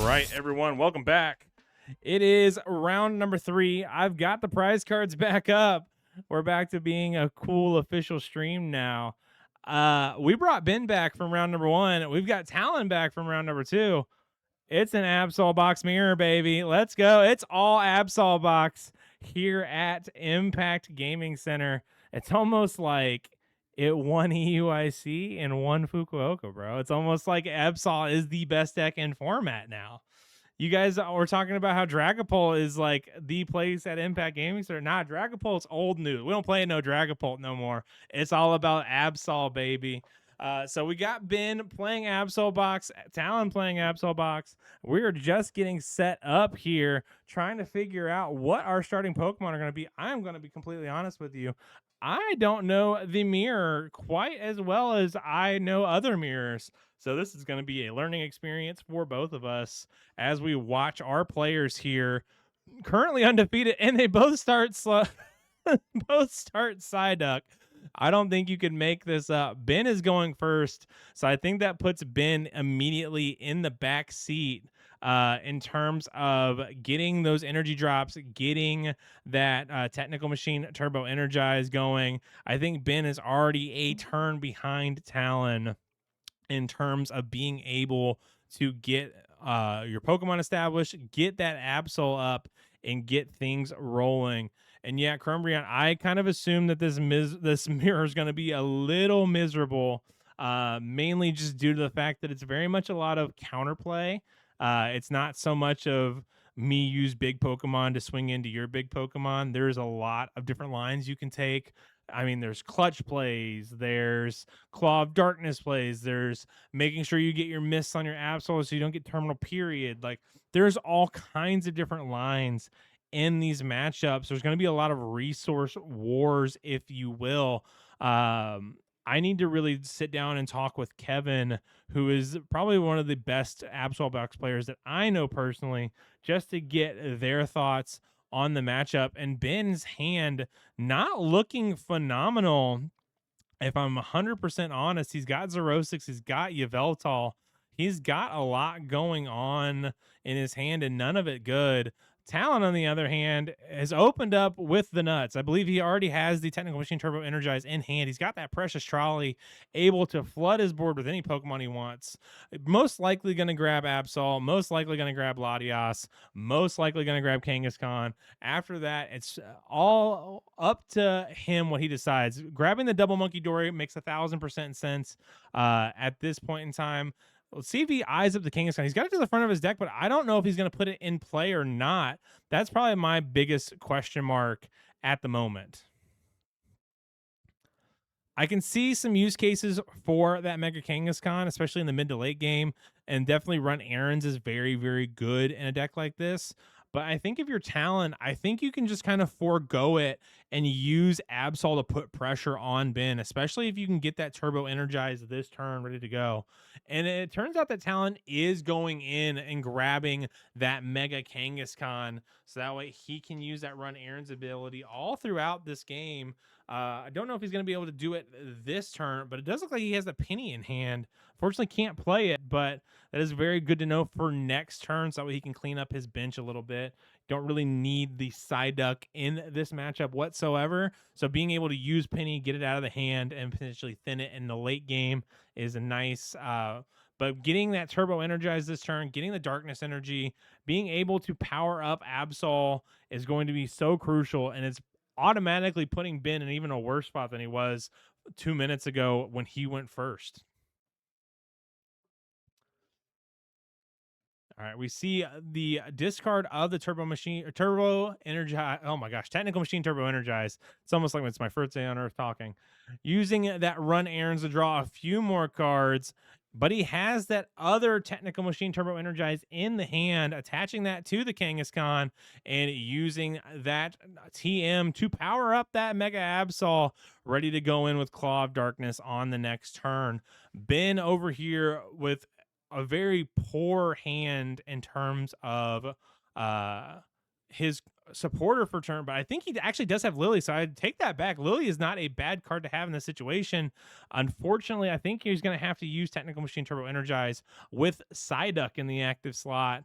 right, everyone, welcome back. It is round number 3. I've got the prize cards back up. We're back to being a cool official stream now. We brought Ben back from round number 1. We've got Talon back from round number 2. It's an Absol box mirror, baby. Let's go. It's all Absol box here at Impact Gaming Center. It's almost like it won EUIC and won Fukuoka, bro. It's almost like Absol is the best deck in format now. You guys were talking about how Dragapult is like the place at Impact Gaming Center. Nah, Dragapult's old news. We don't play no Dragapult no more. It's all about Absol, baby. So we got Ben playing Absol box, Talon playing Absol box. We're just getting set up here, trying to figure out what our starting Pokemon are going to be. I'm going to be completely honest with you. I don't know the mirror quite as well as I know other mirrors. So this is going to be a learning experience for both of us as we watch our players here, currently undefeated, and they both start both start Psyduck. I don't think you can make this up. Ben is going first, so I think that puts Ben immediately in the back seat in terms of getting those energy drops, getting that technical machine turbo energize going. I think Ben is already a turn behind Talon in terms of being able to get your Pokemon established, get that Absol up, and get things rolling. And yeah, Crumbreon, I kind of assume that this mirror is going to be a little miserable, mainly just due to the fact that it's very much a lot of counterplay. It's not so much of me use big Pokemon to swing into your big Pokemon. There's a lot of different lines you can take. I mean, there's clutch plays, there's Claw of Darkness plays, there's making sure you get your mists on your Absol so you don't get terminal period. Like, there's all kinds of different lines in these matchups. There's going to be a lot of resource wars, if you will. I need to really sit down and talk with Kevin, who is probably one of the best Absol box players that I know personally, just to get their thoughts on the matchup. And Ben's hand not looking phenomenal. If I'm 100% honest, he's got Xerosix, he's got Yveltal, he's got a lot going on in his hand, and none of it good. Talon, on the other hand, has opened up with the nuts. I believe he already has the Technical Machine Turbo Energize in hand. He's got that Precious Trolley, able to flood his board with any Pokemon he wants. Most likely going to grab Absol, most likely going to grab Latias, most likely going to grab Kangaskhan. After that, it's all up to him what he decides. Grabbing the Double Monkey Dory makes 1,000% sense at this point in time. Let's see if he eyes up the Kangaskhan. He's got it to the front of his deck, but I don't know if he's going to put it in play or not. That's probably my biggest question mark at the moment. I can see some use cases for that Mega Kangaskhan, especially in the mid to late game, and definitely run errands is very, very good in a deck like this. But I think if you're Talon, I think you can just kind of forego it and use Absol to put pressure on Ben, especially if you can get that Turbo Energized this turn ready to go. And it turns out that Talon is going in and grabbing that Mega Kangaskhan, so that way he can use that run errands ability all throughout this game. I don't know if he's going to be able to do it this turn, but it does look like he has the Penny in hand. Fortunately, can't play it, but that is very good to know for next turn, so that way he can clean up his bench a little bit. Don't really need the Psyduck in this matchup whatsoever, so being able to use Penny, get it out of the hand, and potentially thin it in the late game is a nice... but getting that Turbo Energized this turn, getting the Darkness Energy, being able to power up Absol is going to be so crucial, and it's automatically putting Ben in even a worse spot than he was 2 minutes ago when he went first. All right, we see the discard of the Turbo Energize. Oh my gosh, Technical Machine Turbo Energize. It's almost like it's my first day on Earth talking. Using that run errands to draw a few more cards, but he has that other Technical Machine Turbo Energize in the hand, attaching that to the Kangaskhan and using that TM to power up that Mega Absol, ready to go in with Claw of Darkness on the next turn. Ben over here with a very poor hand in terms of his supporter for turn, but I think he actually does have Lily, so I'd take that back. Lily is not a bad card to have in this situation. Unfortunately, I think he's going to have to use Technical Machine Turbo Energize with Psyduck in the active slot.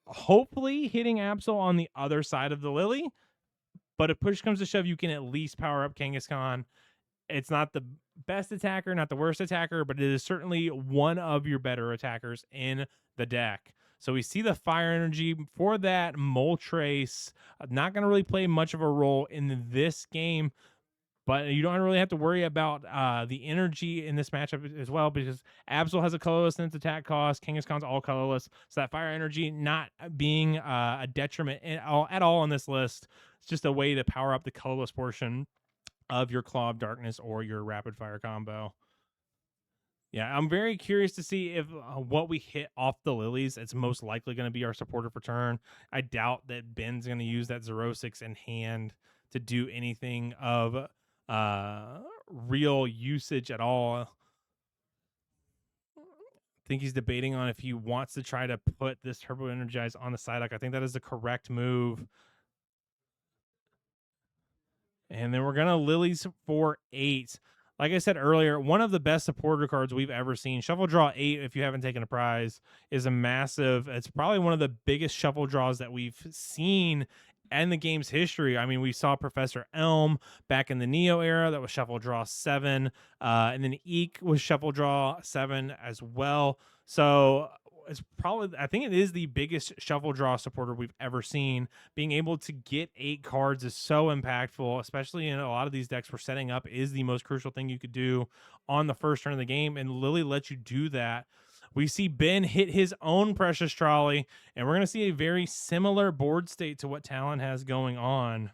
Hopefully hitting Absol on the other side of the Lily, but if push comes to shove, you can at least power up Kangaskhan. It's not the best attacker, not the worst attacker, but it is certainly one of your better attackers in the deck. So we see the fire energy for that. Moltres not going to really play much of a role in this game, but you don't really have to worry about the energy in this matchup as well, because Absol has a colorless in its attack cost. Kangaskhan's all colorless, so that fire energy not being a detriment at all in this list. It's just a way to power up the colorless portion of your Claw of Darkness or your rapid fire combo. Yeah, I'm very curious to see if what we hit off the lilies, it's most likely going to be our supporter for turn. I doubt that Ben's going to use that 0-6 in hand to do anything of real usage at all. I think he's debating on if he wants to try to put this Turbo Energize on the Psyduck. I think that is the correct move. And then we're going to Lilies for 8. Like I said earlier, one of the best supporter cards we've ever seen. Shuffle Draw 8, if you haven't taken a prize, is a massive, it's probably one of the biggest shuffle draws that we've seen in the game's history. I mean, we saw Professor Elm back in the Neo era, that was Shuffle Draw 7. And then Eek was Shuffle Draw 7 as well. So it's probably, I think it is the biggest shuffle draw supporter we've ever seen. Being able to get 8 cards is so impactful, especially in a lot of these decks where setting up is the most crucial thing you could do on the first turn of the game, and Lily lets you do that. We see Ben hit his own Precious Trolley, and we're going to see a very similar board state to what Talon has going on.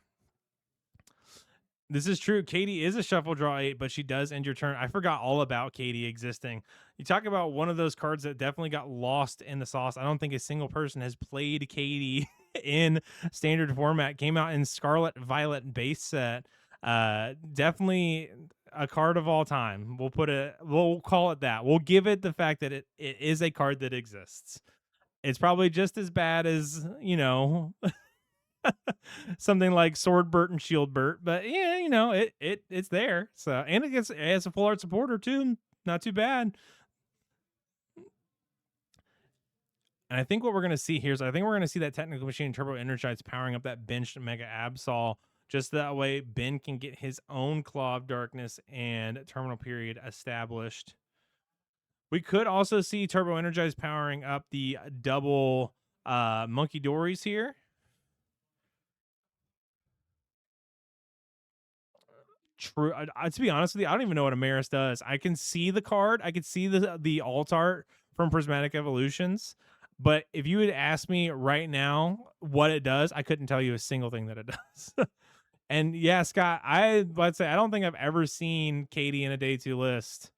This is true. Katie is a shuffle draw 8, but she does end your turn. I forgot all about Katie existing. You talk about one of those cards that definitely got lost in the sauce. I don't think a single person has played Katie in standard format. Came out in Scarlet Violet base set. Definitely a card of all time. We'll call it that. We'll give it the fact that it is a card that exists. It's probably just as bad as, something like Sword Burt and Shield Burt, but yeah, it's there. So, and it has a full art supporter too. Not too bad. And I think what we're going to see here is I think we're going to see that Technical Machine Turbo Energize powering up that benched Mega Absol. Just that way, Ben can get his own Claw of Darkness and Terminal Period established. We could also see Turbo Energize powering up the double Monkey Dories here. True. To be honest with you, I don't even know what Amaris does. I can see the card. I can see the alt art from Prismatic Evolutions. But if you had asked me right now what it does, I couldn't tell you a single thing that it does. And yeah, Scott, I'd say I don't think I've ever seen Katie in a day 2 list.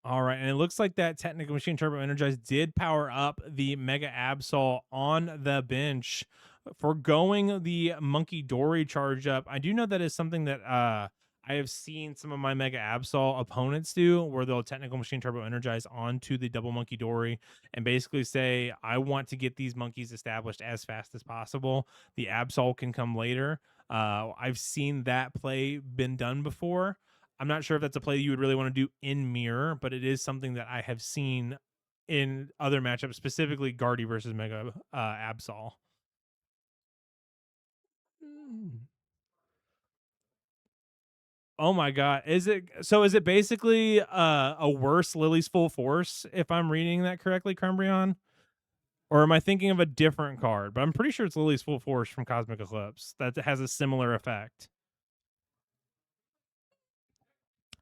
All right, and it looks like that Technical Machine Turbo Energize did power up the Mega Absol on the bench. Forgoing the Monkey Dory charge up, I do know that is something that I have seen some of my Mega Absol opponents do, where they'll Technical Machine Turbo Energize onto the double Monkey Dory and basically say, I want to get these monkeys established as fast as possible. The Absol can come later. I've seen that play been done before. I'm not sure if that's a play you would really want to do in mirror, but it is something that I have seen in other matchups, specifically Guardy versus Mega Absol. Oh my god. Is it basically a worse Lily's Full Force, if I'm reading that correctly, Crumbrion? Or am I thinking of a different card? But I'm pretty sure it's Lily's Full Force from Cosmic Eclipse that has a similar effect.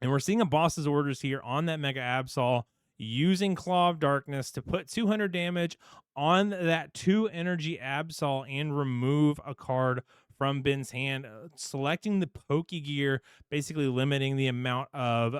And we're seeing a boss's orders here on that Mega Absol using Claw of Darkness to put 200 damage on that 2 energy Absol and remove a card from Ben's hand, selecting the Pokegear, basically limiting the amount of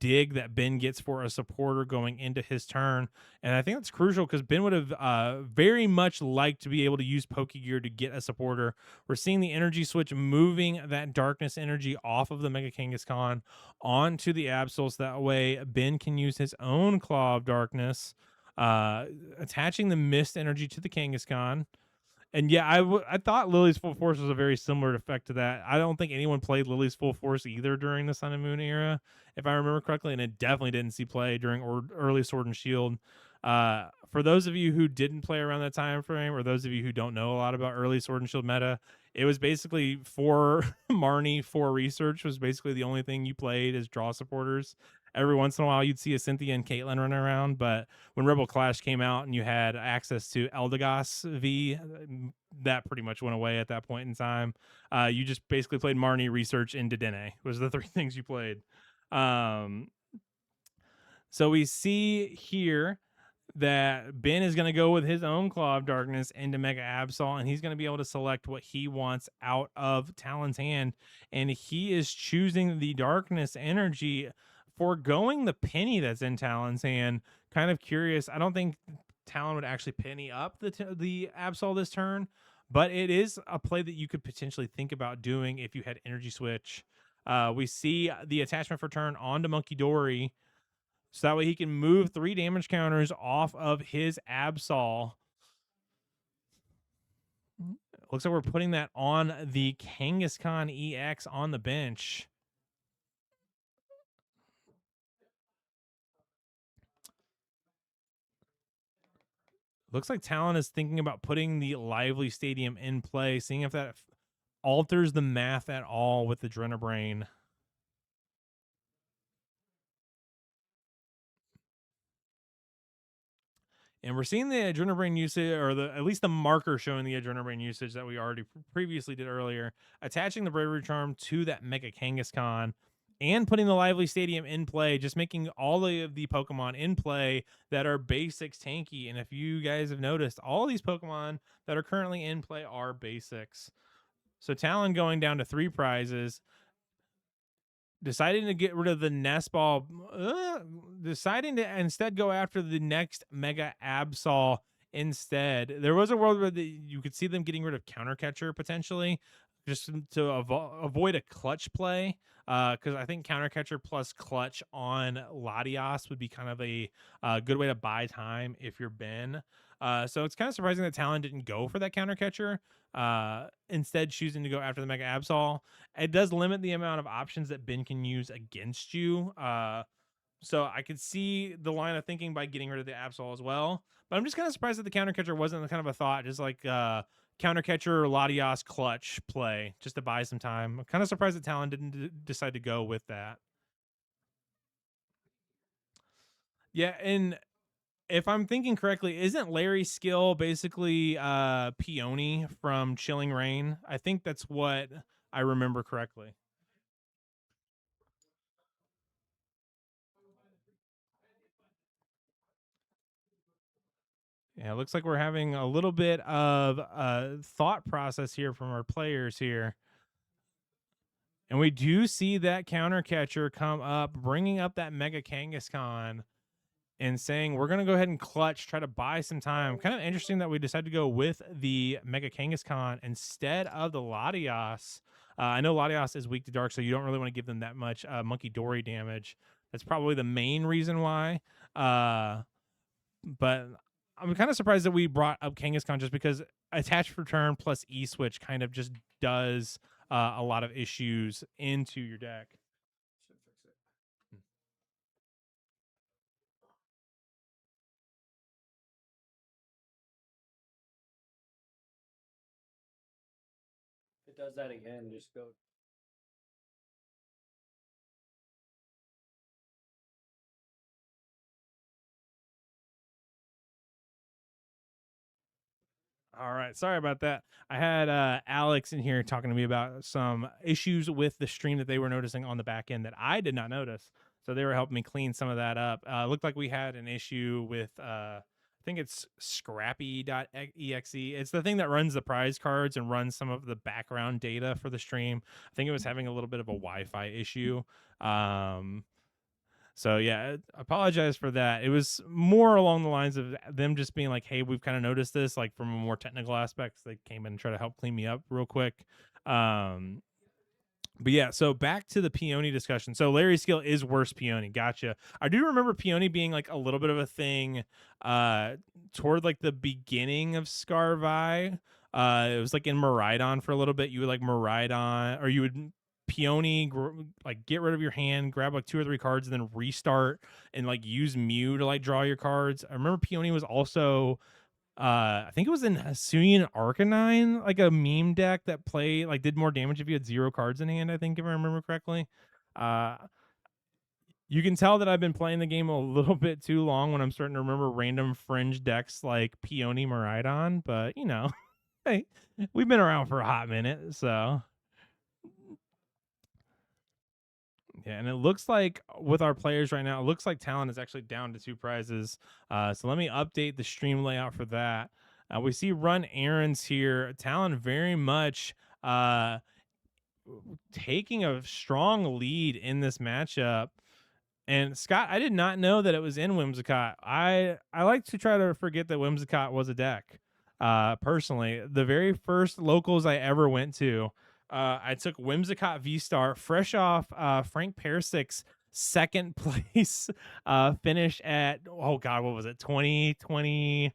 dig that Ben gets for a supporter going into his turn. And I think that's crucial because Ben would have very much liked to be able to use Pokegear to get a supporter. We're seeing the energy switch moving that darkness energy off of the Mega Kangaskhan onto the Absols. That way Ben can use his own Claw of Darkness. attaching the mist energy to the Kangaskhan. And yeah, I thought Lily's Full Force was a very similar effect to that. I don't think anyone played Lily's Full Force either during the Sun and Moon era, if I remember correctly, and it definitely didn't see play during early Sword and Shield. For those of you who didn't play around that time frame, or those of you who don't know a lot about early Sword and Shield meta, it was basically for Marnie, for research was basically the only thing you played as draw supporters. Every once in a while, you'd see a Cynthia and Caitlyn running around, but when Rebel Clash came out and you had access to Eldegoss V, that pretty much went away at that point in time. You just basically played Marnie, Research, and Dedenne was the three things you played. So we see here that Ben is going to go with his own Claw of Darkness into Mega Absol, and he's going to be able to select what he wants out of Talon's hand, and he is choosing the Darkness energy, foregoing the penny that's in Talon's hand. Kind of curious. I don't think Talon would actually penny up the Absol this turn, but it is a play that you could potentially think about doing if you had Energy Switch. We see the attachment for turn onto Monkey Dory, so that way he can move 3 damage counters off of his Absol. Looks like we're putting that on the Kangaskhan EX on the bench. Looks like Talon is thinking about putting the Lively Stadium in play, seeing if that alters the math at all with the Adrenabrain. And we're seeing the Adrenabrain usage, or at least the marker showing the Adrenabrain usage that we already previously did earlier, attaching the Bravery Charm to that Mega Kangaskhan and putting the Lively Stadium in play, just making all of the Pokemon in play that are basics tanky. And if you guys have noticed, all these Pokemon that are currently in play are basics. So Talon going down to 3 prizes, deciding to get rid of the nest ball, deciding to instead go after the next Mega Absol instead. There was a world where you could see them getting rid of Counter Catcher potentially, just to avoid a clutch play. Because I think Counter Catcher plus clutch on Latias would be kind of a good way to buy time if you're Ben. So it's kind of surprising that Talon didn't go for that Counter Catcher, instead choosing to go after the Mega Absol. It does limit the amount of options that Ben can use against you. So I could see the line of thinking by getting rid of the Absol as well. But I'm just kind of surprised that the Counter Catcher wasn't kind of a thought, just like Counter Catcher Latias clutch play, just to buy some time. I'm kind of surprised that Talon didn't decide to go with that. Yeah, and if I'm thinking correctly, isn't Larry's skill basically Peony from Chilling Rain? I think that's what I remember correctly. Yeah, it looks like we're having a little bit of a thought process here from our players here. And we do see that Counter Catcher come up, bringing up that Mega Kangaskhan and saying, we're going to go ahead and clutch, try to buy some time. Kind of interesting that we decided to go with the Mega Kangaskhan instead of the Latias. I know Latias is weak to dark, so you don't really want to give them that much Monkey Dory damage. That's probably the main reason why. But I'm kind of surprised that we brought up Kangaskhan just because attach for turn plus E-switch kind of just does a lot of issues into your deck. If it does that again, just go. All right, sorry about that. I had Alex in here talking to me about some issues with the stream that they were noticing on the back end that I did not notice. So they were helping me clean some of that up. Looked like we had an issue with I think it's scrappy.exe. It's the thing that runs the prize cards and runs some of the background data for the stream. I think it was having a little bit of a Wi-Fi issue. So yeah, I apologize for that. It was more along the lines of them just being like, "Hey, we've kind of noticed this." Like from a more technical aspects, they came in and tried to help clean me up real quick. But yeah, so back to the Peony discussion. So Larry Skill is worse Peony. Gotcha. I do remember Peony being like a little bit of a thing uh toward like the beginning of Scarvi. It was like in Miraidon for a little bit. You would like Miraidon, or you would Peony like get rid of your hand, grab like 2 or 3 cards, and then restart and like use Mew to like draw your cards. I remember Peony was also I think it was in Hisuian Arcanine, like a meme deck that play like did more damage if you had 0 cards in hand, I think, if I remember correctly. Uh you can tell that I've been playing the game a little bit too long when I'm starting to remember random fringe decks like Peony Miraidon, but you know, hey, we've been around for a hot minute, so yeah, and it looks like with our players right now, it looks like Talon is actually down to 2 prizes. So let me update the stream layout for that. We see run errands here. Talon very much taking a strong lead in this matchup. And Scott, I did not know that it was in Whimsicott. I like to try to forget that Whimsicott was a deck. Personally, the very first locals I ever went to, I took Whimsicott V Star, fresh off Frank Persick's second place finish at, oh god, what was it, 2020?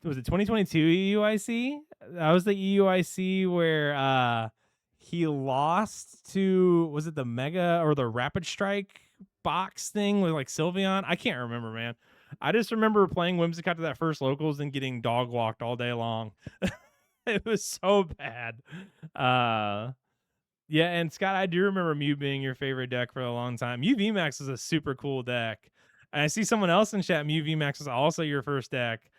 Was it 2022 EUIC? That was the EUIC where he lost to, was it the Mega or the Rapid Strike box thing with like Sylveon? I can't remember, man. I just remember playing Whimsicott to that first locals and getting dog walked all day long. It was so bad. Uh yeah, and Scott, I do remember Mew being your favorite deck for a long time. Mew VMAX is a super cool deck. And I see someone else in chat, Mew VMAX is also your first deck.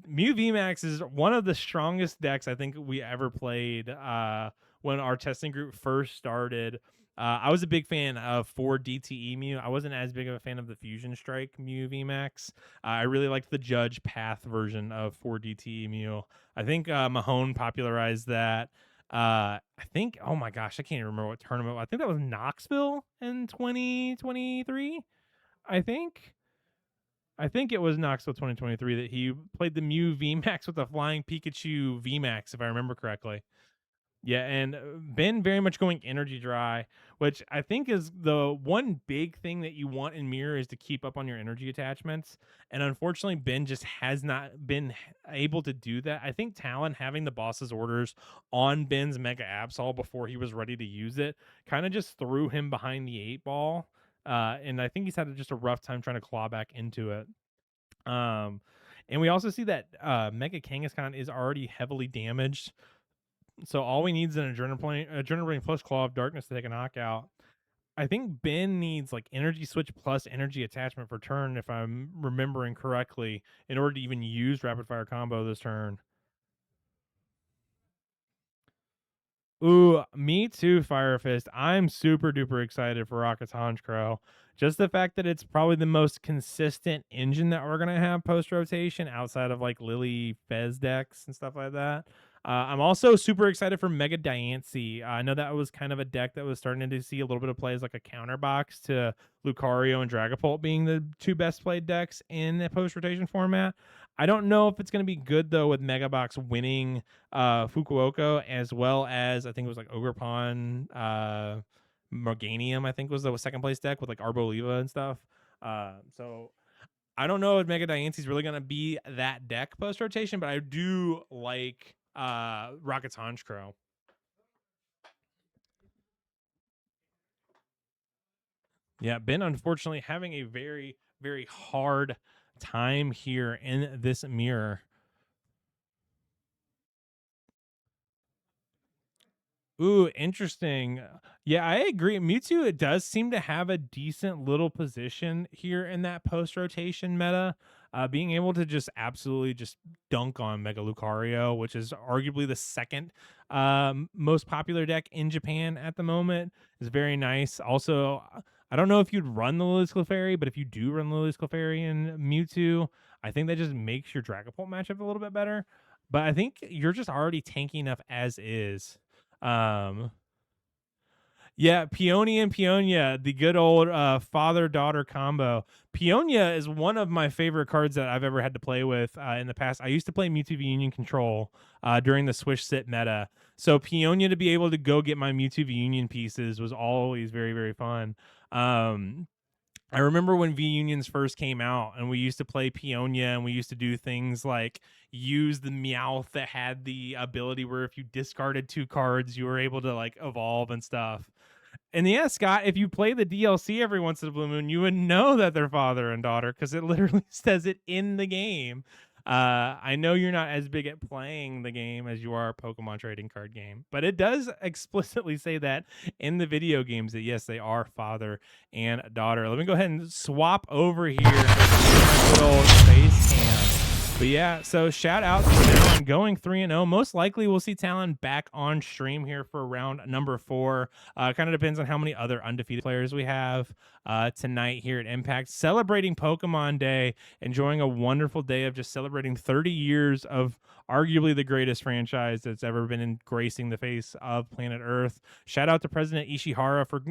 Mew VMAX is one of the strongest decks I think we ever played when our testing group first started. I was a big fan of 4 DTE Mew. I wasn't as big of a fan of the Fusion Strike Mew VMAX. I really liked the Judge Path version of 4 DTE Mew. I think Mahone popularized that. I think, oh my gosh, I can't even remember what tournament. I think that was Knoxville in 2023. I think. I think it was Knoxville 2023 that he played the Mew VMAX with the Flying Pikachu VMAX, if I remember correctly. Yeah, and Ben very much going energy dry, which I think is the one big thing that you want in Mirror is to keep up on your energy attachments. And unfortunately, Ben just has not been able to do that. I think Talon having the boss's orders on Ben's Mega Absol before he was ready to use it kind of just threw him behind the 8 ball. And I think he's had just a rough time trying to claw back into it. And we also see that Mega Kangaskhan is already heavily damaged. So all we need is an Adrenaline plus Claw of Darkness to take a knockout. I think Ben needs like Energy Switch plus Energy Attachment for turn, if I'm remembering correctly, in order to even use Rapid Fire Combo this turn. Ooh, me too, Fire Fist. I'm super duper excited for Rocket's Honchkrow. Just the fact that it's probably the most consistent engine that we're gonna have post rotation outside of like Lily Fez decks and stuff like that. I'm also super excited for Mega Diancie. I know that was kind of a deck that was starting to see a little bit of play as like a counterbox to Lucario and Dragapult being the 2 best played decks in the post rotation format. I don't know if it's going to be good though with Megabox winning Fukuoka, as well as I think it was like Ogerpon, Morganium, I think was the second place deck with like Arboliva and stuff. So I don't know if Mega Diancie is really going to be that deck post rotation, but I do like Rocket's Honchkrow. Yeah, Ben unfortunately having a very, very hard time here in this mirror. Ooh, interesting. Yeah, I agree. Mewtwo, it does seem to have a decent little position here in that post rotation meta. Being able to just absolutely just dunk on Mega Lucario, which is arguably the second most popular deck in Japan at the moment, is very nice. Also, I don't know if you'd run the Lily's Clefairy, but if you do run Lily's Clefairy and Mewtwo, I think that just makes your Dragapult matchup a little bit better. But I think you're just already tanky enough as is. um Yeah, Peony and Peonia, the good old father-daughter combo. Peonia is one of my favorite cards that I've ever had to play with in the past. I used to play Mewtwo V Union Control during the Swish Sit meta. So Peonia to be able to go get my Mewtwo V Union pieces was always very, very fun. Um, I remember when V Unions first came out and we used to play Peonia and we used to do things like use the Meowth that had the ability where if you discarded 2 cards, you were able to like evolve and stuff. And yeah, Scott, if you play the DLC every once in a blue moon, you would know that they're father and daughter because it literally says it in the game. I know you're not as big at playing the game as you are a Pokemon trading card game, but it does explicitly say that in the video games that yes, they are father and daughter. Let me go ahead and swap over here to my good old space cam. But yeah, so shout out to Talon going 3-0. Most likely we'll see Talon back on stream here for round number 4. Kind of depends on how many other undefeated players we have tonight here at Impact. Celebrating Pokemon Day, enjoying a wonderful day of just celebrating 30 years of arguably the greatest franchise that's ever been gracing the face of planet Earth. Shout out to President Ishihara for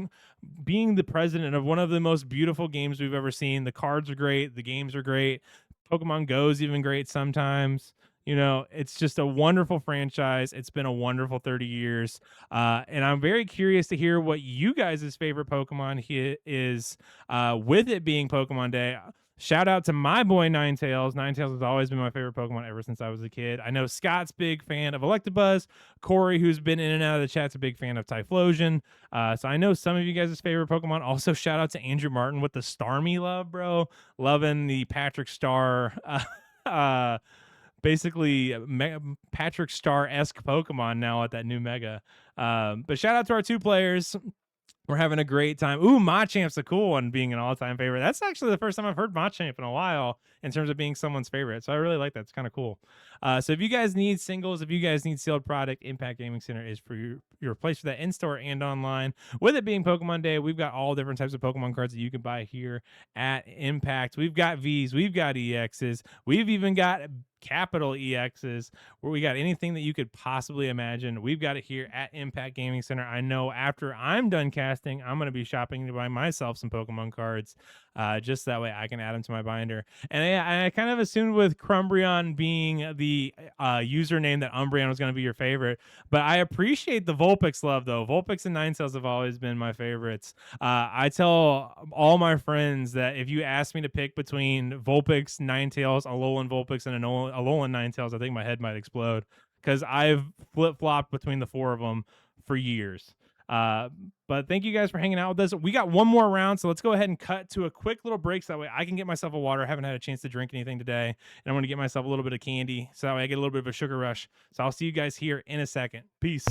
being the president of one of the most beautiful games we've ever seen. The cards are great. The games are great. Pokemon Go is even great sometimes. You know, it's just a wonderful franchise. It's been a wonderful 30 years. And I'm very curious to hear what you guys' favorite Pokemon is with it being Pokemon Day. Shout out to my boy Ninetales. Ninetales has always been my favorite Pokemon ever since I was a kid. I know Scott's big fan of Electabuzz. Corey, who's been in and out of the chat's a big fan of Typhlosion. So I know some of you guys' favorite Pokemon. Also, shout out to Andrew Martin with the Starmie love, bro. Loving the Patrick Star, basically Patrick Star-esque Pokemon now at that new Mega. But shout out to our 2 players. We're having a great time. Ooh, Machamp's a cool one, being an all-time favorite. That's actually the first time I've heard Machamp in a while in terms of being someone's favorite. So I really like that. It's kind of cool. So if you guys need singles, if you guys need sealed product, Impact Gaming Center is for your place for that in-store and online. With it being Pokemon Day, we've got all different types of Pokemon cards that you can buy here at Impact. We've got Vs, we've got EXs, we've even got capital EXs, where we got anything that you could possibly imagine. We've got it here at Impact Gaming Center. I know after I'm done casting, I'm going to be shopping to buy myself some Pokemon cards, just that way I can add them to my binder. And I kind of assumed with Crumbreon being the username that Umbreon was going to be your favorite, but I appreciate the Vulpix love, though. Vulpix and Ninetales have always been my favorites. I tell all my friends that if you ask me to pick between Vulpix, Ninetales, Alolan Vulpix, and Alolan Ninetales, I think my head might explode because I've flip-flopped between the 4 of them for years. But thank you guys for hanging out with us. We got one more round, so let's go ahead and cut to a quick little break so that way I can get myself a water. I haven't had a chance to drink anything today, and I'm going to get myself a little bit of candy so that way I get a little bit of a sugar rush. So I'll see you guys here in a second. Peace.